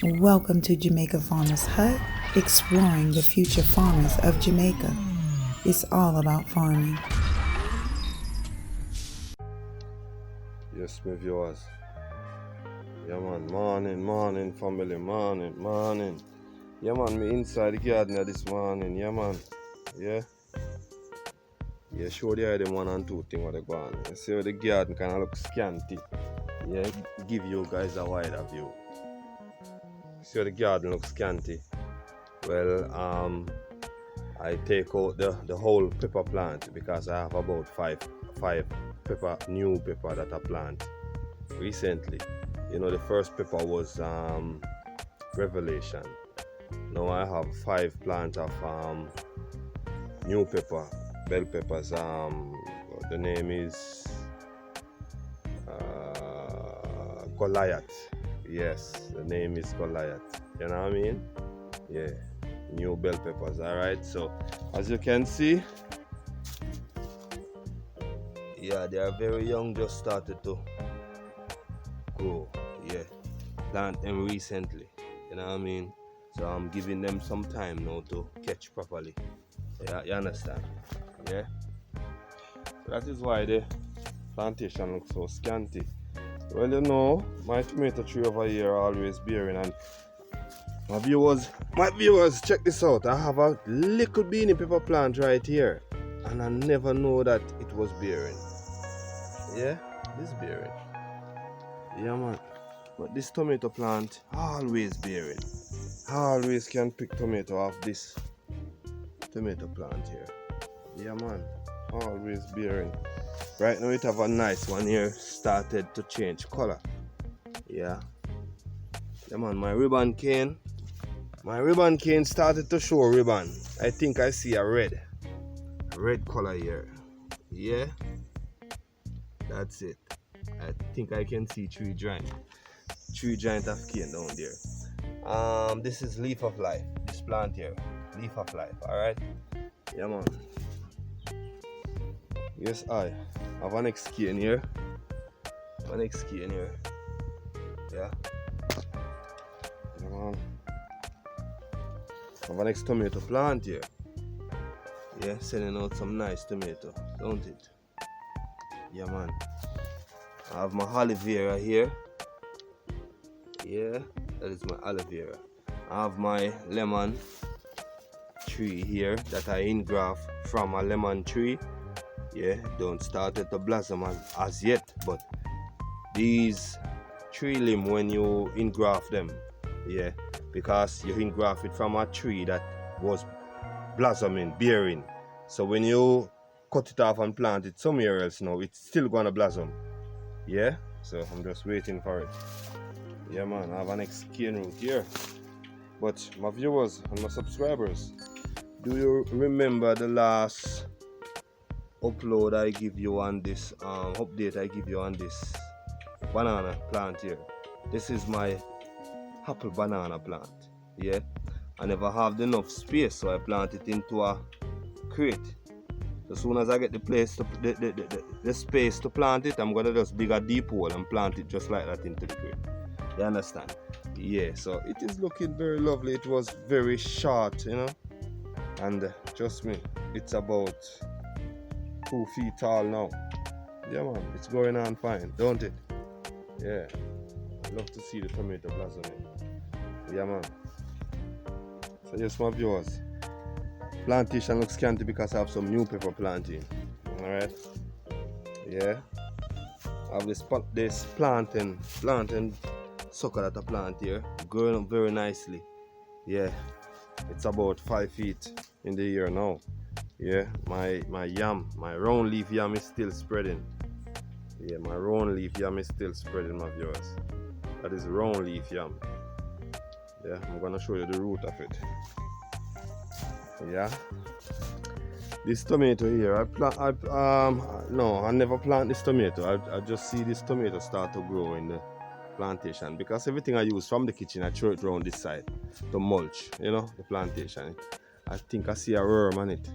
Welcome to Jamaica Farmers Hut, exploring the future farmers of Jamaica. It's all about farming. Yes, my viewers. Yeah, man. Morning, family. Morning. Yeah, man. Me inside the garden this morning. Yeah, man. Yeah. Yeah, show the them one and two thing what they go on. You see how the garden kind of look scanty. Yeah, give you guys a wider view. See how the garden looks scanty. Well, I take out the whole pepper plant because I have about five new pepper that I plant recently. You know, the first pepper was Revelation. Now I have 5 plants of new pepper, bell peppers. The name is Goliath. Yes, the name is Goliath. You know what I mean? Yeah, new bell peppers. All right. So as you can see, yeah, they are very young. Just started to grow. Yeah, plant them recently. You know what I mean? So I'm giving them some time now to catch properly. Yeah, you understand? Yeah. So that is why the plantation looks so scanty. Well, you know, my tomato tree over here are always bearing, and my viewers, check this out. I have a little beanie pepper plant right here, and I never know that it was bearing. Yeah, it's bearing. Yeah, man. But this tomato plant always bearing. I always can pick tomato off this tomato plant here. Yeah, man. Always bearing. Right now it have a nice one here. Started to change color. Yeah. Yeah, man. My ribbon cane started to show ribbon. I think I see a red color here. Yeah. That's it. I think I can see tree giant of cane down there. This is leaf of life. This plant here, leaf of life. All right. Yeah, man. Yes, I have an next cane here. Yeah. Yeah, man. I have an next tomato plant here. Yeah, sending out some nice tomato, don't it? Yeah, man. I have my aloe vera here. Yeah, that is my aloe vera. I have my lemon tree here that I engraft from a lemon tree. Yeah, don't start to blossom as yet, but these tree limb when you engraft them, yeah, because you engraft it from a tree that was blossoming, bearing. So when you cut it off and plant it somewhere else now, it's still gonna blossom. Yeah, so I'm just waiting for it. Yeah, man, I have an next cane root here. But my viewers and my subscribers, do you remember the last upload I give you on this update I give you on this banana plant here? This is my apple banana plant. Yeah, I never have enough space, so I plant it into a crate. As soon as I get the place to the space to plant it, I'm gonna just dig a deep hole and plant it just like that into the crate. You understand? Yeah, so it is looking very lovely. It was very short, you know, and trust me, it's about 2 feet tall now. Yeah, man, it's going on fine, don't it? Yeah, I love to see the tomato blossoming. Yeah, man. So yes, my viewers, plantation looks scanty because I have some new pepper planting. All right. Yeah, I have this planting sucker that I plant here, growing up very nicely. Yeah, it's about 5 feet in the year now. Yeah, my round leaf yam is still spreading. Yeah, my round leaf yam is still spreading, my viewers. That is round leaf yam. Yeah, I'm gonna show you the root of it. Yeah, this tomato here, I never plant this tomato. I just see this tomato start to grow in the plantation because everything I use from the kitchen I throw it around this side to mulch, you know, the plantation. I think I see a worm on it.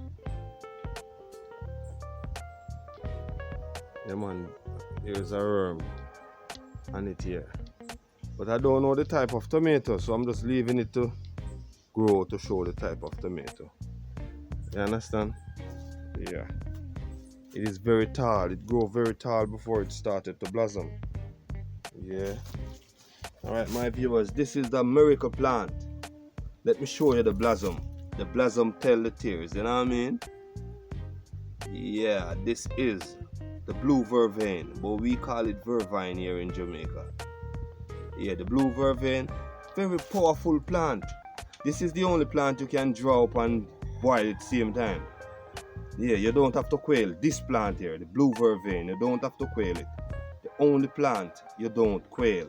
Yeah, man, there's a worm on it here. But I don't know the type of tomato, so I'm just leaving it to grow to show the type of tomato. You understand? Yeah. It is very tall. It grew very tall before it started to blossom. Yeah. Alright, my viewers, this is the miracle plant. Let me show you the blossom. The blossom tell the tears, you know what I mean? Yeah, this is the blue vervain, but we call it vervine here in Jamaica. Yeah, the blue vervain, very powerful plant. This is the only plant you can draw up and boil at the same time. Yeah, you don't have to quail this plant here, the blue vervain. You don't have to quail it. The only plant you don't quail.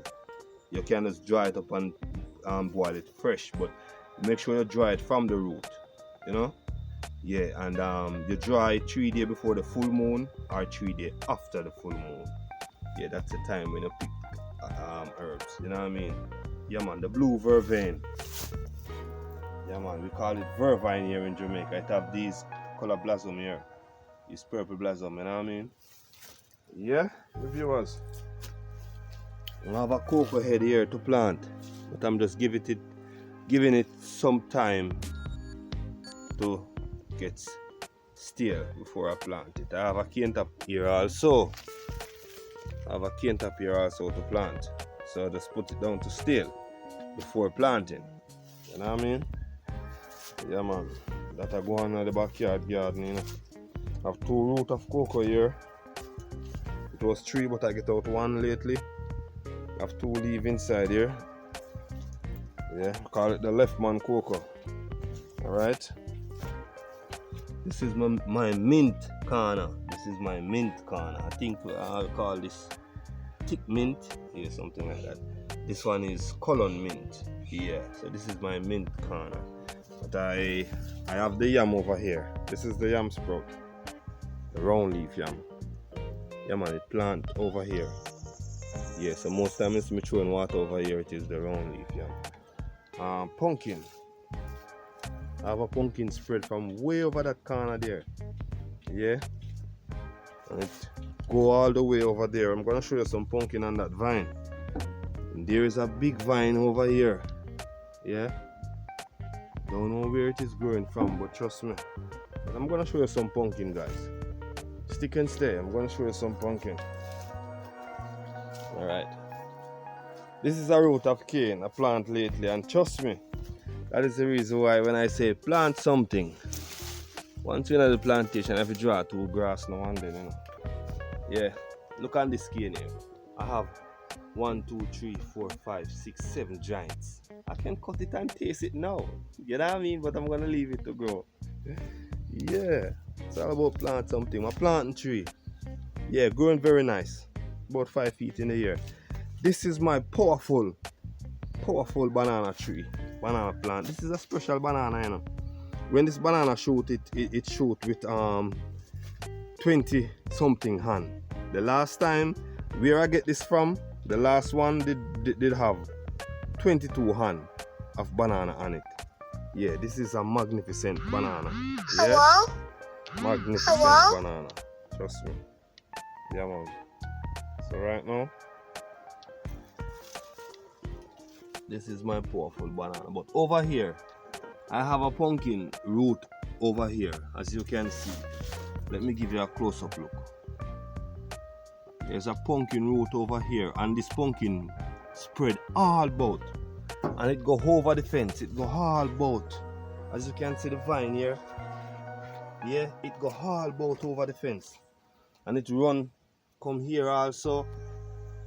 You can just dry it up and boil it fresh, but make sure you dry it from the root. You know? Yeah, and you dry it 3 days before the full moon or 3 days after the full moon. Yeah, that's the time when you pick herbs. You know what I mean? Yeah, man, the blue vervain. Yeah, man, we call it vervine here in Jamaica. It have these color blossom here. This purple blossom, you know what I mean? Yeah, the viewers. I have a cocoa head here to plant, but I'm just giving it some time to get stale before I plant it. I have a cane top here also. To plant. So I just put it down to stale before planting. You know what I mean? Yeah, man. That I go on in the backyard garden, you know. I have 2 roots of cocoa here. It was 3, but I get out 1 lately. I have 2 leaves inside here. Yeah, call it the left man cocoa. Alright. This is my mint corner. This is my mint corner. I think I'll call this thick mint. Yeah, something like that. This one is colon mint. Yeah, so this is my mint corner. But I have the yam over here. This is the yam sprout. The round leaf yam. Yeah, man, it plant over here. Yeah, so most time it's me throwing water over here. It is the round leaf yam. Pumpkin. I have a pumpkin spread from way over that corner there. Yeah. And it go all the way over there. I'm gonna show you some pumpkin on that vine. And there is a big vine over here. Yeah. Don't know where it is growing from, but trust me. But I'm gonna show you some pumpkin, guys. Stick and stay. I'm gonna show you some pumpkin. Alright. This is a root of cane I plant lately, and trust me, that is the reason why when I say plant something, once you're in the plantation, I have to draw 2 grass now and then, you know. Yeah, look on this cane here. I have 1, 2, 3, 4, 5, 6, 7 giants. I can cut it and taste it now. You know what I mean? But I'm gonna leave it to grow. Yeah, it's all about plant something. I'm planting tree. Yeah, growing very nice. About 5 feet in the air. This is my powerful banana tree. Banana plant. This is a special banana, you know. When this banana shoot, it shoot with 20 something hand. The last time where I get this from, the last one did have 22 hand of banana on it. Yeah, this is a magnificent banana. Yeah? Hello? Magnificent Hello? banana. Trust me. Yeah, man. So right now, this is my powerful banana. But over here, I have a pumpkin root over here, as you can see. Let me give you a close-up look. There's a pumpkin root over here, and this pumpkin spread all about. And it go over the fence. It go all about. As you can see the vine here. Yeah, it go all about over the fence. And it run, come here also.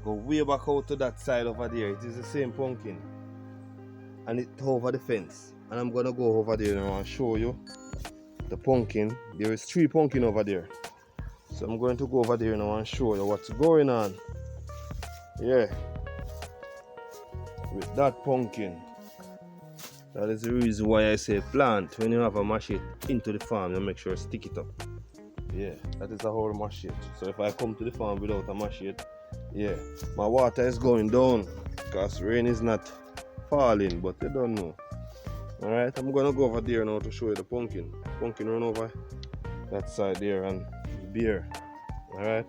Go way back out to that side over there. It is the same pumpkin. And it over the fence. And I'm gonna go over there now and show you the pumpkin. There is 3 pumpkin over there. So I'm going to go over there now and show you what's going on. Yeah. With that pumpkin. That is the reason why I say plant. When you have a machete into the farm, you make sure you stick it up. Yeah, that is a whole machete. So if I come to the farm without a machete, yeah, my water is going down because rain is not falling, but you don't know. Alright, I'm gonna go over there now to show you the pumpkin. Pumpkin run over that side there and beer. Alright,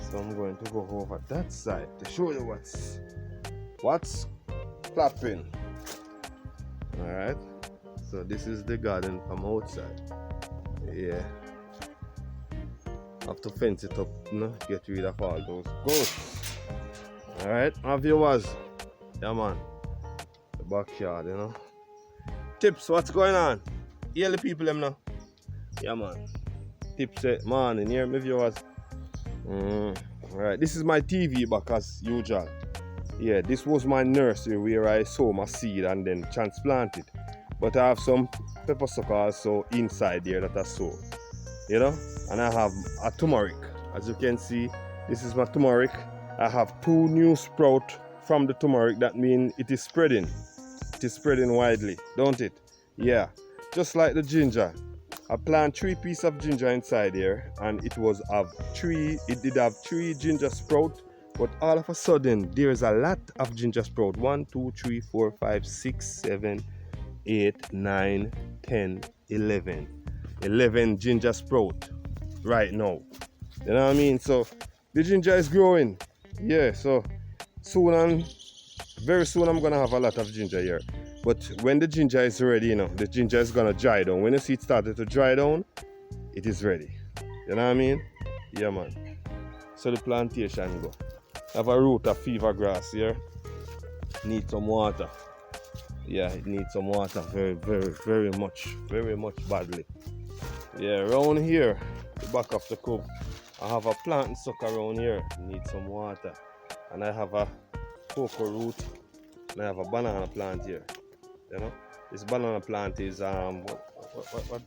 so I'm going to go over that side to show you what's What's clapping? Alright. So this is the garden from outside. Yeah. Have to fence it up, you know, get rid of all those ghosts. Alright, my viewers. Yeah man. The backyard, you know. Tips, what's going on? Hear the people them now. Yeah man. Tips morning, hear me viewers. Alright, this is my TV back as usual. Yeah, this was my nursery where I sow my seed and then transplanted. But I have some pepper sucker also inside there that I sow. You know? And I have a turmeric. As you can see, this is my turmeric. I have 2 new sprout from the turmeric. That means it is spreading. It is spreading widely, don't it? Yeah. Just like the ginger. I planted 3 pieces of ginger inside here, and it did have 3 ginger sprout. But all of a sudden, there's a lot of ginger sprout. 1, 2, 3, 4, 5, 6, 7, 8, 9, 10, 11. 11 ginger sprout right now. You know what I mean? So the ginger is growing. Yeah, so very soon I'm gonna have a lot of ginger here. But when the ginger is ready, you know, the ginger is gonna dry down. When the seed started to dry down, it is ready. You know what I mean? Yeah man. So the plantation go. I have a root of fever grass here. Need some water. Yeah, it needs some water very much badly. Yeah, around here, the back of the coop, I have a plant and sucker around here. Need some water. And I have a cocoa root and I have a banana plant here. You know, this banana plant is what?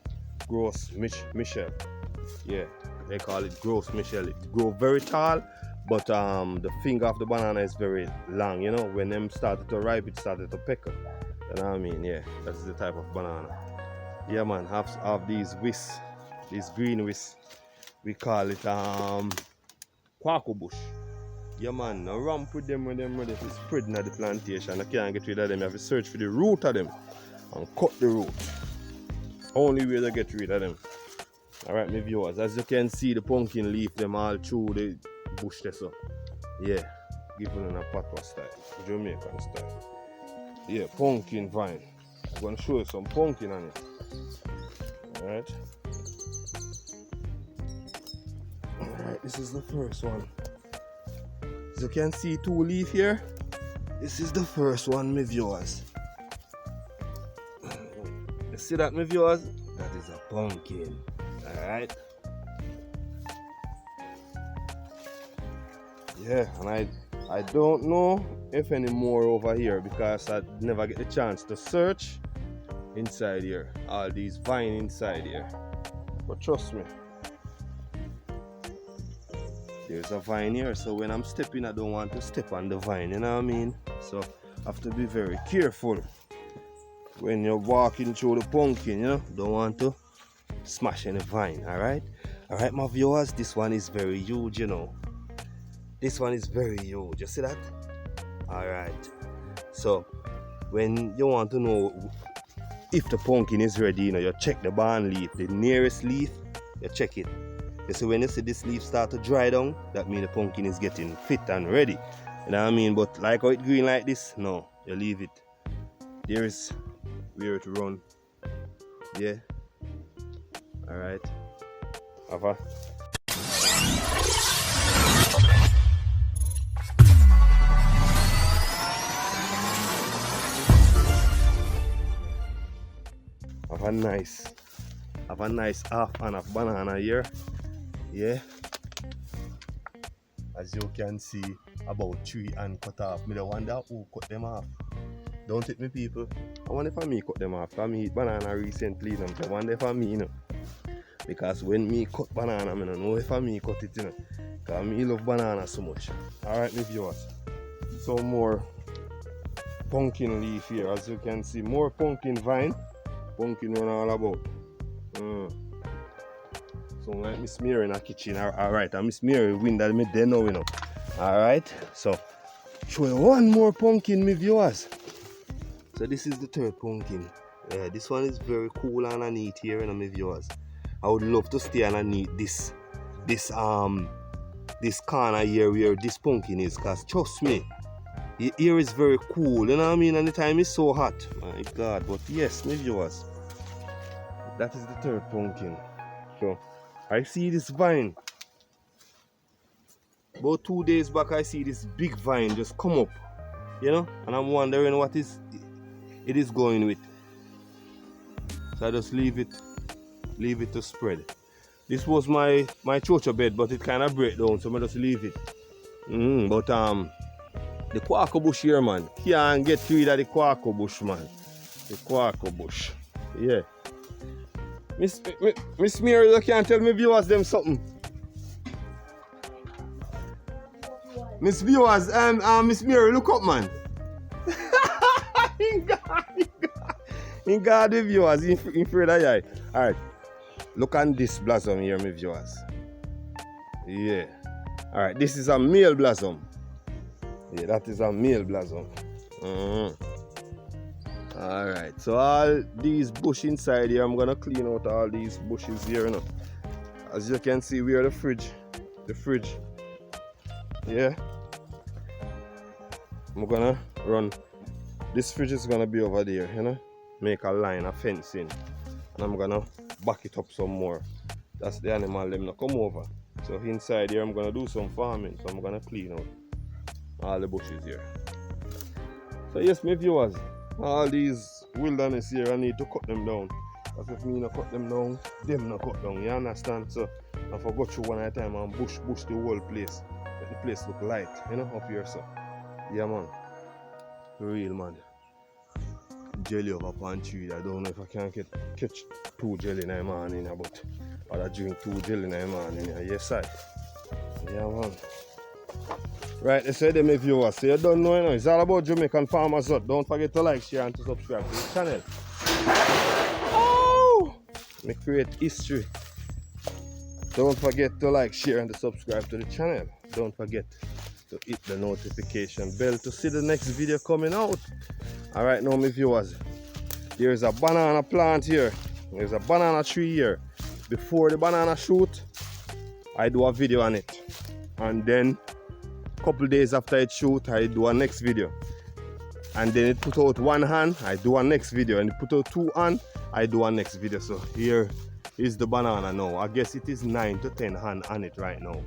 Gross Michel. Yeah, they call it Gross Michel. It grows very tall, but the finger of the banana is very long. You know, when them started to ripe, it started to peck up. You know what I mean? Yeah, that's the type of banana. Yeah man, have these whis, these green whis. We call it quaco bush. Yeah man, now ramp with them when them ready to spread in the plantation. I can't get rid of them. You have to search for the root of them and cut the root. Only way to get rid of them. Alright, my viewers, as you can see, the pumpkin leaf them all through the bush there, so yeah, given in a patois style, Jamaican style. Yeah, pumpkin vine. I'm gonna show you some pumpkin on it. Alright. Alright, this is the first one. As you can see, 2 leaf here. This is the first one, my viewers. You see that, my viewers? That is a pumpkin. Alright. Yeah, and I don't know if any more over here because I never get the chance to search inside here. All these vine inside here. But trust me, there's a vine here, so when I'm stepping, I don't want to step on the vine, you know what I mean? So I have to be very careful when you're walking through the pumpkin, you know? Don't want to smash any vine, alright? Alright, my viewers, this one is very huge, you know. This one is very huge, you see that? Alright, so when you want to know if the pumpkin is ready, you know, you check the barn leaf, the nearest leaf, you check it. You see, when you see this leaf start to dry down, that means the pumpkin is getting fit and ready. You know what I mean? But like how it green like this, no, you leave it. There is where to run. Yeah. Alright. Have a have a nice half and of banana here. Yeah, as you can see, about 3 and cut off. Me wonder who cut them off. Don't it, me people? I wonder if me cut them off. Because me eat banana recently, I wonder if me, you know. Because when me cut banana, I don't know if me cut it, you know. Because me love banana so much. Alright, my viewers. Some more pumpkin leaf here. As you can see, more pumpkin vine. Pumpkin run all about. So like Miss Mary in the kitchen. Alright, and Miss Mary win that me there now, you know. Alright, so show you one more pumpkin, my viewers. So this is the 3rd pumpkin. Yeah, this one is very cool and neat here, you know, my viewers. I would love to stay underneath this corner here where this pumpkin is, because trust me, The air is very cool, you know what I mean? And the time is so hot. My God, but yes, my viewers, that is the third pumpkin. So, I see this vine. About 2 days back, I see this big vine just come up, you know? And I'm wondering what it is going with. So I just leave it to spread. This was my chocha bed, but it kind of break down, so I just leave it. But the quaco bush here, man, can't get rid of the quaco bush, man. The quaco bush, yeah. Miss Mary, you can't tell me viewers them something. Miss viewers, Miss Mary, look up, man. In God, the viewers, in front of you. Alright, look at this blossom here, my viewers. Yeah. Alright, this is a male blossom. Yeah, that is a male blossom. Alright, so all these bush inside here, I'm gonna clean out all these bushes here, you know. As you can see, we are the fridge. Yeah. I'm gonna run. This fridge is gonna be over there, you know. Make a line, a fencing. And I'm gonna back it up some more. That's the animal, them not come over. So inside here, I'm gonna do some farming. So I'm gonna clean out all the bushes here. So yes, my viewers, all these wilderness here, I need to cut them down. Because if me not cut them down, them not cut down, you understand? So I forgot through one at a time and bush the whole place. Let the place look light, you know, up here, so. Yeah, man. For real, man. Jelly over pan tree. I don't know if I can catch 2 jelly in the morning, but I'll drink 2 jelly in the morning. Yes, I. Yeah, man. Right, they say them my viewers. So you don't know, you know, it's all about Jamaican Farmers Hut. Don't forget to like, share, and to subscribe to the channel. Oh! Me create history. Don't forget to like, share, and to subscribe to the channel. Don't forget to hit the notification bell to see the next video coming out. Alright, now my viewers, there's a banana plant here. There's a banana tree here. Before the banana shoot, I do a video on it. And then a couple days after it shoot, I do a next video. And then it put out 1 hand, I do a next video. And it put out 2 hand, I do a next video. So here is the banana now. I guess it is 9 to 10 hand on it right now.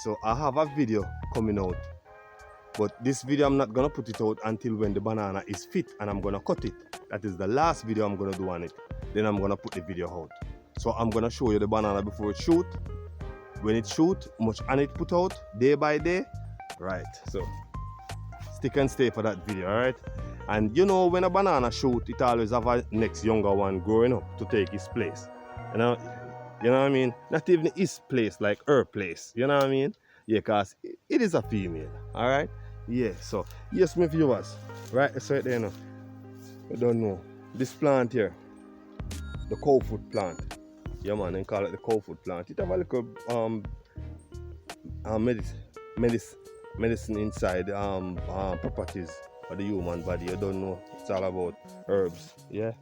So I have a video coming out. But this video I'm not gonna put it out until when the banana is fit and I'm gonna cut it. That is the last video I'm gonna do on it. Then I'm gonna put the video out. So I'm gonna show you the banana before it shoot. When it shoot, much and it put out day by day. Right, so stick and stay for that video, alright? And you know, when a banana shoot, it always have a next younger one growing up to take his place. You know what I mean? Not even his place, like her place. You know what I mean? Yeah, because it is a female, alright? Yeah, so yes, my viewers, right? It's right there now. I don't know. This plant here, the cow foot plant. Yeah, man, they call it the cow foot plant. It have a little medicine inside, properties of the human body. You don't know. It's all about herbs. Yeah,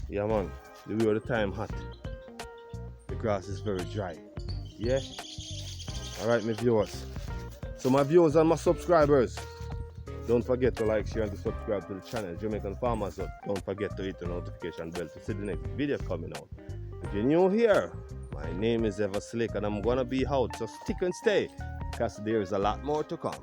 yeah, man. The way the time hot, the grass is very dry. Yeah. All right, my viewers. So my viewers and my subscribers, don't forget to like, share, and to subscribe to the channel, Jamaican Farmers Hut. Don't forget to hit the notification bell to see the next video coming out. If you're new here, my name is Ever Slick and I'm gonna be out, so stick and stay, because there is a lot more to come.